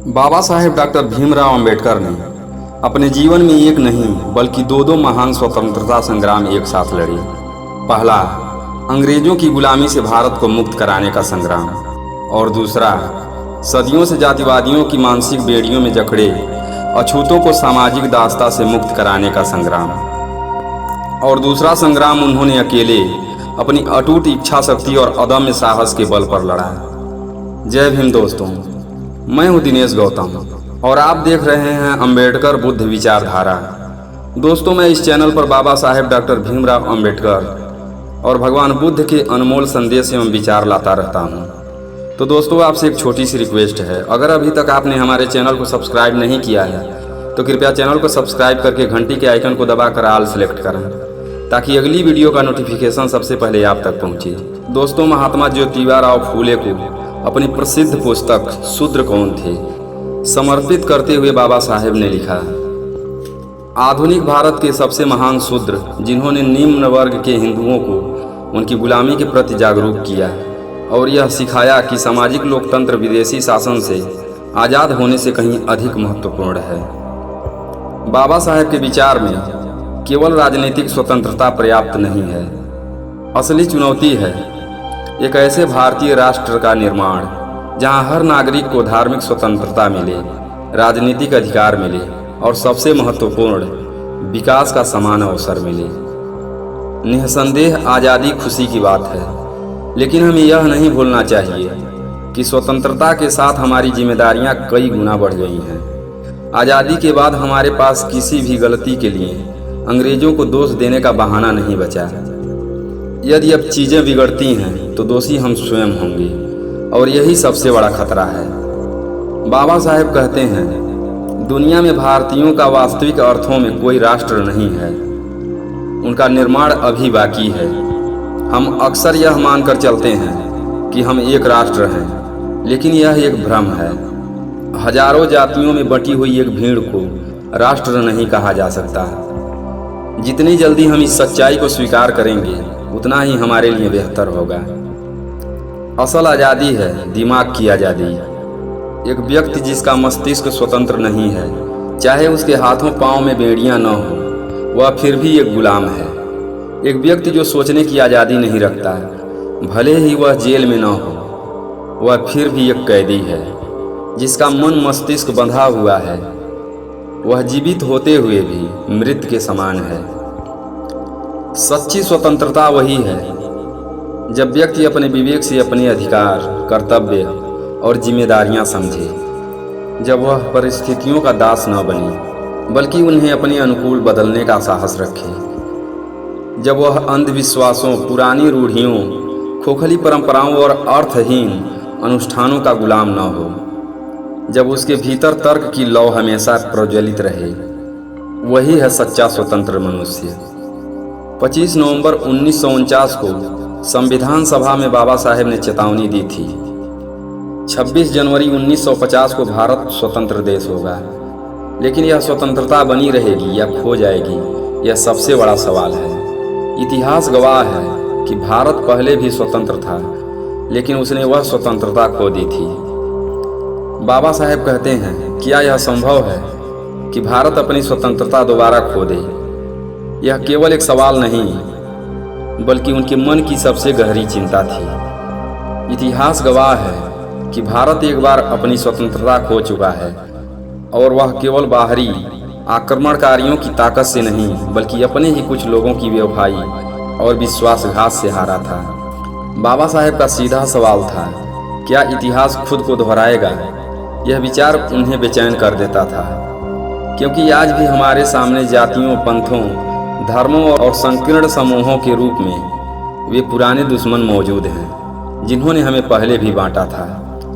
Baba Saheb doctor Bhimrao Ambedkar ने अपने जीवन में एक नहीं बल्कि दो महान स्वतंत्रता संग्राम एक साथ लड़े। पहला, अंग्रेजों की गुलामी से भारत को मुक्त कराने का संग्राम, और दूसरा, सदियों से जातिवादियों की मानसिक बेड़ियों में जकड़े अछूतों को सामाजिक दासता से मुक्त कराने का संग्राम। और दूसरा संग्राम उन्होंने अकेले अपनी अटूट इच्छा शक्ति और अदम्य साहस के बल पर लड़ा। जय भीम दोस्तों, मैं हूं दिनेश गौतम और आप देख रहे हैं अंबेडकर बुद्ध विचारधारा। दोस्तों, मैं इस चैनल पर बाबा साहेब डॉक्टर भीमराव अंबेडकर और भगवान बुद्ध के अनमोल संदेश एवं विचार लाता रहता हूं। तो दोस्तों, आपसे एक छोटी सी रिक्वेस्ट है, अगर अभी तक आपने हमारे चैनल को सब्सक्राइब नहीं किया है तो कृपया चैनल को सब्सक्राइब करके घंटी के आइकन को दबाकर ऑल सेलेक्ट करें, ताकि अगली वीडियो का नोटिफिकेशन सबसे पहले आप तक पहुंचे। दोस्तों, महात्मा ज्योतिबा फूले को अपनी प्रसिद्ध पुस्तक शूद्र कौन थे समर्पित करते हुए बाबा साहेब ने लिखा, आधुनिक भारत के सबसे महान शूद्र जिन्होंने निम्न वर्ग के हिंदुओं को उनकी गुलामी के प्रति जागरूक किया और यह सिखाया कि सामाजिक लोकतंत्र विदेशी शासन से आज़ाद होने से कहीं अधिक महत्वपूर्ण है। बाबा साहेब के विचार में केवल राजनीतिक स्वतंत्रता पर्याप्त नहीं है, असली चुनौती है एक ऐसे भारतीय राष्ट्र का निर्माण जहां हर नागरिक को धार्मिक स्वतंत्रता मिले, राजनीतिक अधिकार मिले और सबसे महत्वपूर्ण विकास का समान अवसर मिले। निसंदेह आज़ादी खुशी की बात है, लेकिन हमें यह नहीं भूलना चाहिए कि स्वतंत्रता के साथ हमारी जिम्मेदारियां कई गुना बढ़ गई हैं। आज़ादी के बाद हमारे पास किसी भी गलती के लिए अंग्रेजों को दोष देने का बहाना नहीं बचा। यदि अब चीज़ें बिगड़ती हैं तो दोषी हम स्वयं होंगे, और यही सबसे बड़ा खतरा है। बाबा साहेब कहते हैं, दुनिया में भारतीयों का वास्तविक अर्थों में कोई राष्ट्र नहीं है, उनका निर्माण अभी बाकी है। हम अक्सर यह मानकर चलते हैं कि हम एक राष्ट्र हैं, लेकिन यह एक भ्रम है। हजारों जातियों में बटी हुई एक भीड़ को राष्ट्र नहीं कहा जा सकता। जितनी जल्दी हम इस सच्चाई को स्वीकार करेंगे उतना ही हमारे लिए बेहतर होगा। असल आज़ादी है दिमाग की आज़ादी। एक व्यक्ति जिसका मस्तिष्क स्वतंत्र नहीं है, चाहे उसके हाथों पांव में बेड़ियां न हो, वह फिर भी एक गुलाम है। एक व्यक्ति जो सोचने की आज़ादी नहीं रखता, भले ही वह जेल में न हो, वह फिर भी एक कैदी है। जिसका मन मस्तिष्क बंधा हुआ है, वह जीवित होते हुए भी मृत के समान है। सच्ची स्वतंत्रता वही है जब व्यक्ति अपने विवेक से अपने अधिकार, कर्तव्य और जिम्मेदारियां समझे, जब वह परिस्थितियों का दास न बने बल्कि उन्हें अपने अनुकूल बदलने का साहस रखे, जब वह अंधविश्वासों, पुरानी रूढ़ियों, खोखली परंपराओं और अर्थहीन अनुष्ठानों का गुलाम न हो, जब उसके भीतर तर्क की लौ हमेशा प्रज्वलित रहे, वही है सच्चा स्वतंत्र मनुष्य। 25 नवंबर 1949 को संविधान सभा में बाबा साहेब ने चेतावनी दी थी, 26 जनवरी 1950 को भारत स्वतंत्र देश होगा। लेकिन यह स्वतंत्रता बनी रहेगी या खो जाएगी, यह सबसे बड़ा सवाल है। इतिहास गवाह है कि भारत पहले भी स्वतंत्र था, लेकिन उसने वह स्वतंत्रता खो दी थी। बाबा साहेब कहते हैं, क्या यह संभव है कि भारत अपनी स्वतंत्रता दोबारा खो दे? यह केवल एक सवाल नहीं बल्कि उनके मन की सबसे गहरी चिंता थी। इतिहास गवाह है कि भारत एक बार अपनी स्वतंत्रता खो चुका है, और वह केवल बाहरी आक्रमणकारियों की ताकत से नहीं बल्कि अपने ही कुछ लोगों की बेवफाई और विश्वासघात से हारा था। बाबा साहेब का सीधा सवाल था, क्या इतिहास खुद को दोहराएगा? यह विचार उन्हें बेचैन कर देता था, क्योंकि आज भी हमारे सामने जातियों, पंथों, धर्मों और संकीर्ण समूहों के रूप में वे पुराने दुश्मन मौजूद हैं जिन्होंने हमें पहले भी बांटा था,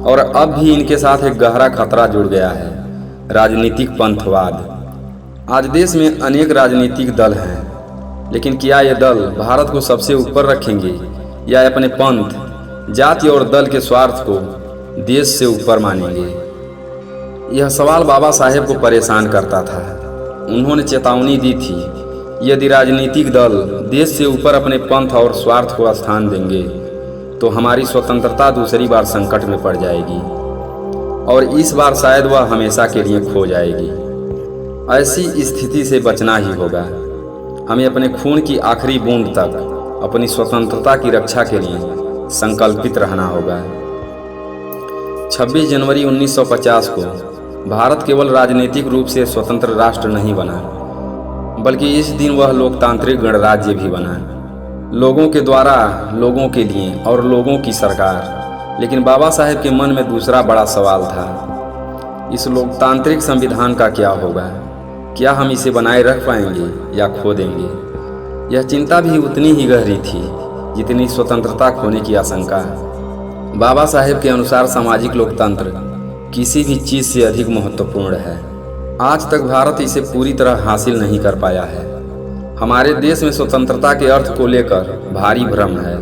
और अब भी इनके साथ एक गहरा खतरा जुड़ गया है, राजनीतिक पंथवाद। आज देश में अनेक राजनीतिक दल हैं, लेकिन क्या ये दल भारत को सबसे ऊपर रखेंगे या अपने पंथ, जाति और दल के स्वार्थ को देश से ऊपर मानेंगे? यह सवाल बाबा साहेब को परेशान करता था। उन्होंने चेतावनी दी थी, यदि राजनीतिक दल देश से ऊपर अपने पंथ और स्वार्थ को स्थान देंगे तो हमारी स्वतंत्रता दूसरी बार संकट में पड़ जाएगी। और इस बार शायद वह हमेशा के लिए खो जाएगी। ऐसी स्थिति से बचना ही होगा। हमें अपने खून की आखिरी बूंद तक अपनी स्वतंत्रता की रक्षा के लिए संकल्पित रहना होगा। 26 जनवरी 1950 को भारत केवल राजनीतिक रूप से स्वतंत्र राष्ट्र नहीं बना, बल्कि इस दिन वह लोकतांत्रिक गणराज्य भी बना। लोगों के द्वारा, लोगों के लिए और लोगों की सरकार। लेकिन बाबा साहेब के मन में दूसरा बड़ा सवाल था, इस लोकतांत्रिक संविधान का क्या होगा? क्या हम इसे बनाए रख पाएंगे या खो देंगे? यह चिंता भी उतनी ही गहरी थी जितनी स्वतंत्रता खोने की आशंका। बाबा साहेब के अनुसार सामाजिक लोकतंत्र किसी भी चीज़ से अधिक महत्वपूर्ण है। आज तक भारत इसे पूरी तरह हासिल नहीं कर पाया है। हमारे देश में स्वतंत्रता के अर्थ को लेकर भारी भ्रम है।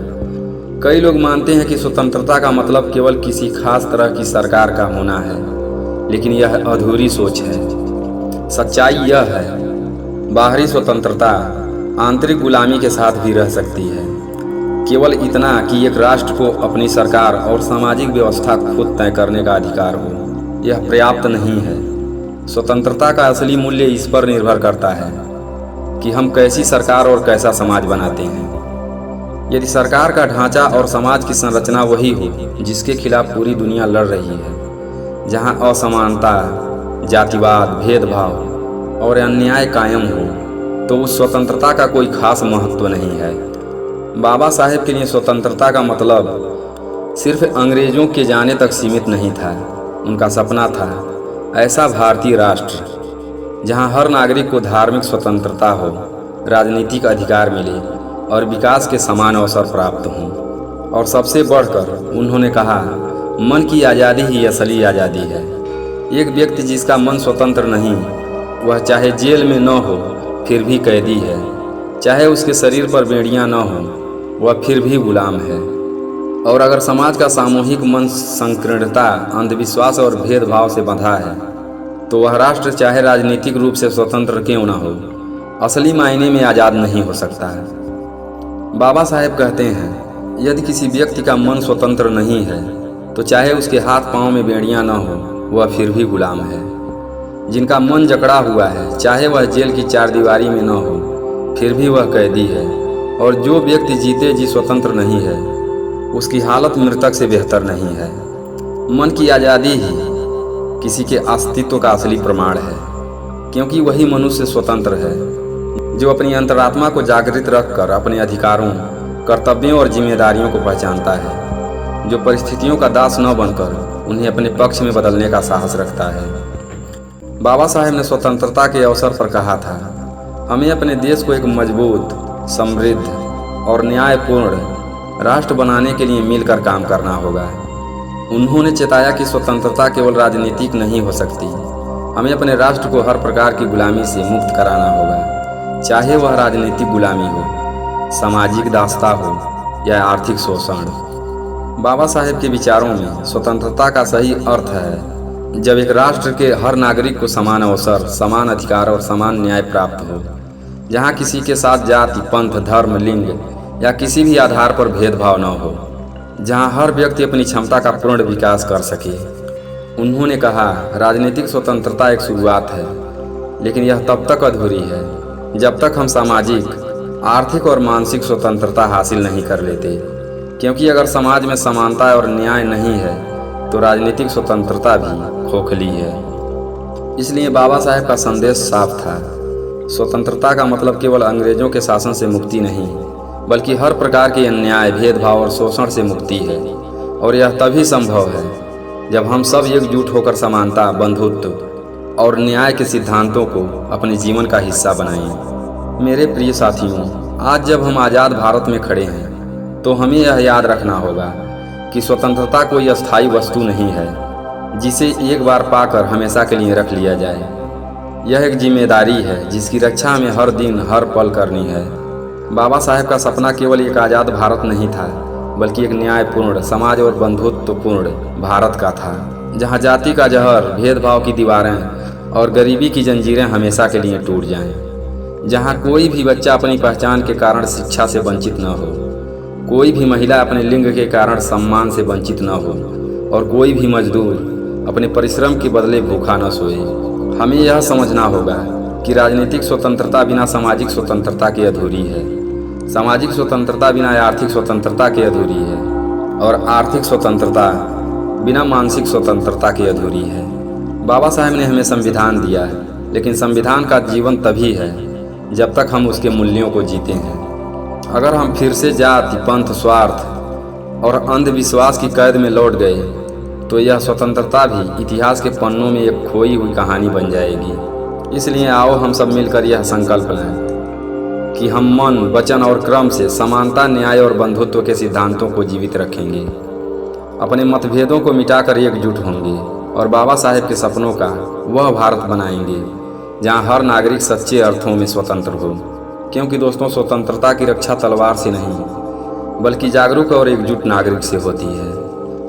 कई लोग मानते हैं कि स्वतंत्रता का मतलब केवल किसी खास तरह की सरकार का होना है, लेकिन यह अधूरी सोच है। सच्चाई यह है, बाहरी स्वतंत्रता आंतरिक गुलामी के साथ भी रह सकती है। केवल इतना कि एक राष्ट्र को अपनी सरकार और सामाजिक व्यवस्था खुद तय करने का अधिकार हो, यह पर्याप्त नहीं है। स्वतंत्रता का असली मूल्य इस पर निर्भर करता है कि हम कैसी सरकार और कैसा समाज बनाते हैं। यदि सरकार का ढांचा और समाज की संरचना वही हो जिसके खिलाफ पूरी दुनिया लड़ रही है, जहां असमानता, जातिवाद, भेदभाव और अन्याय कायम हो, तो उस स्वतंत्रता का कोई खास महत्व नहीं है। बाबा साहेब के लिए स्वतंत्रता का मतलब सिर्फ अंग्रेजों के जाने तक सीमित नहीं था। उनका सपना था ऐसा भारतीय राष्ट्र जहां हर नागरिक को धार्मिक स्वतंत्रता हो, राजनीतिक अधिकार मिले और विकास के समान अवसर प्राप्त हों। और सबसे बढ़कर उन्होंने कहा, मन की आज़ादी ही असली आज़ादी है। एक व्यक्ति जिसका मन स्वतंत्र नहीं, वह चाहे जेल में न हो फिर भी कैदी है, चाहे उसके शरीर पर बेड़ियां न हो वह फिर भी गुलाम है। और अगर समाज का सामूहिक मन संकीर्णता, अंधविश्वास और भेदभाव से बंधा है, तो वह राष्ट्र चाहे राजनीतिक रूप से स्वतंत्र क्यों न हो, असली मायने में आज़ाद नहीं हो सकता है। बाबा साहेब कहते हैं, यदि किसी व्यक्ति का मन स्वतंत्र नहीं है तो चाहे उसके हाथ पांव में बेड़ियां न हो, वह फिर भी गुलाम है। जिनका मन जकड़ा हुआ है, चाहे वह जेल की चारदीवारी में न हो, फिर भी वह कैदी है। और जो व्यक्ति जीते जी स्वतंत्र नहीं है, उसकी हालत मृतक से बेहतर नहीं है। मन की आज़ादी ही किसी के अस्तित्व का असली प्रमाण है, क्योंकि वही मनुष्य स्वतंत्र है जो अपनी अंतरात्मा को जागृत रखकर अपने अधिकारों, कर्तव्यों और जिम्मेदारियों को पहचानता है, जो परिस्थितियों का दास न बनकर उन्हें अपने पक्ष में बदलने का साहस रखता है। बाबा साहेब ने स्वतंत्रता के अवसर पर कहा था, हमें अपने देश को एक मजबूत, समृद्ध और न्यायपूर्ण राष्ट्र बनाने के लिए मिलकर काम करना होगा। उन्होंने चेताया कि स्वतंत्रता केवल राजनीतिक नहीं हो सकती। हमें अपने राष्ट्र को हर प्रकार की गुलामी से मुक्त कराना होगा, चाहे वह राजनीतिक गुलामी हो, सामाजिक दासता हो या आर्थिक शोषण। बाबा साहेब के विचारों में स्वतंत्रता का सही अर्थ है जब एक राष्ट्र के हर नागरिक को समान अवसर, समान अधिकार और समान न्याय प्राप्त हो, जहां किसी के साथ जाति, पंथ, धर्म, लिंग या किसी भी आधार पर भेदभाव न हो, जहां हर व्यक्ति अपनी क्षमता का पूर्ण विकास कर सके। उन्होंने कहा, राजनीतिक स्वतंत्रता एक शुरुआत है, लेकिन यह तब तक अधूरी है जब तक हम सामाजिक, आर्थिक और मानसिक स्वतंत्रता हासिल नहीं कर लेते। क्योंकि अगर समाज में समानता और न्याय नहीं है तो राजनीतिक स्वतंत्रता भी खोखली है। इसलिए बाबा साहेब का संदेश साफ था, स्वतंत्रता का मतलब केवल अंग्रेजों के शासन से मुक्ति नहीं, बल्कि हर प्रकार के अन्याय, भेदभाव और शोषण से मुक्ति है। और यह तभी संभव है जब हम सब एकजुट होकर समानता, बंधुत्व और न्याय के सिद्धांतों को अपने जीवन का हिस्सा बनाएं। मेरे प्रिय साथियों, आज जब हम आज़ाद भारत में खड़े हैं तो हमें यह याद रखना होगा कि स्वतंत्रता कोई अस्थायी वस्तु नहीं है जिसे एक बार पाकर हमेशा के लिए रख लिया जाए। यह एक जिम्मेदारी है जिसकी रक्षा हमें हर दिन, हर पल करनी है। बाबा साहेब का सपना केवल एक आज़ाद भारत नहीं था, बल्कि एक न्यायपूर्ण समाज और बंधुत्वपूर्ण भारत का था, जहां जाति का जहर, भेदभाव की दीवारें और गरीबी की जंजीरें हमेशा के लिए टूट जाएं, जहां कोई भी बच्चा अपनी पहचान के कारण शिक्षा से वंचित न हो, कोई भी महिला अपने लिंग के कारण सम्मान से वंचित न हो और कोई भी मजदूर अपने परिश्रम के बदले भूखा न सोए। हमें यह समझना होगा कि राजनीतिक स्वतंत्रता बिना सामाजिक स्वतंत्रता के अधूरी है, सामाजिक स्वतंत्रता बिना आर्थिक स्वतंत्रता के अधूरी है, और आर्थिक स्वतंत्रता बिना मानसिक स्वतंत्रता की अधूरी है। बाबा साहेब ने हमें संविधान दिया है, लेकिन संविधान का जीवन तभी है जब तक हम उसके मूल्यों को जीते हैं। अगर हम फिर से जाति, पंथ, स्वार्थ और अंधविश्वास की कैद में लौट गए तो यह स्वतंत्रता भी इतिहास के पन्नों में एक खोई हुई कहानी बन जाएगी। इसलिए आओ हम सब मिलकर यह संकल्प लें कि हम मन, वचन और क्रम से समानता, न्याय और बंधुत्व के सिद्धांतों को जीवित रखेंगे, अपने मतभेदों को मिटाकर एकजुट होंगे और बाबा साहेब के सपनों का वह भारत बनाएंगे जहां हर नागरिक सच्चे अर्थों में स्वतंत्र हो। क्योंकि दोस्तों, स्वतंत्रता की रक्षा तलवार से नहीं बल्कि जागरूक और एकजुट नागरिक से होती है।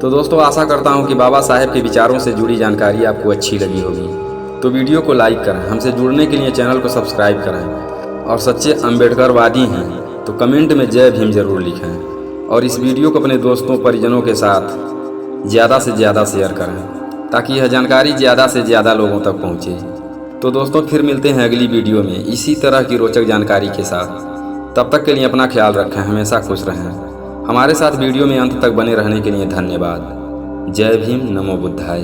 तो दोस्तों, आशा करता हूं कि बाबा साहेब के विचारों से जुड़ी जानकारी आपको अच्छी लगी होगी। तो वीडियो को लाइक करें, हमसे जुड़ने के लिए चैनल को सब्सक्राइब करें, और सच्चे अम्बेडकरवादी हैं तो कमेंट में जय भीम जरूर लिखें, और इस वीडियो को अपने दोस्तों, परिजनों के साथ ज़्यादा से ज़्यादा शेयर करें ताकि यह जानकारी ज़्यादा से ज़्यादा लोगों तक पहुँचे। तो दोस्तों, फिर मिलते हैं अगली वीडियो में इसी तरह की रोचक जानकारी के साथ। तब तक के लिए अपना ख्याल रखें, हमेशा खुश रहें। हमारे साथ वीडियो में अंत तक बने रहने के लिए धन्यवाद। जय भीम, नमो बुद्धाय।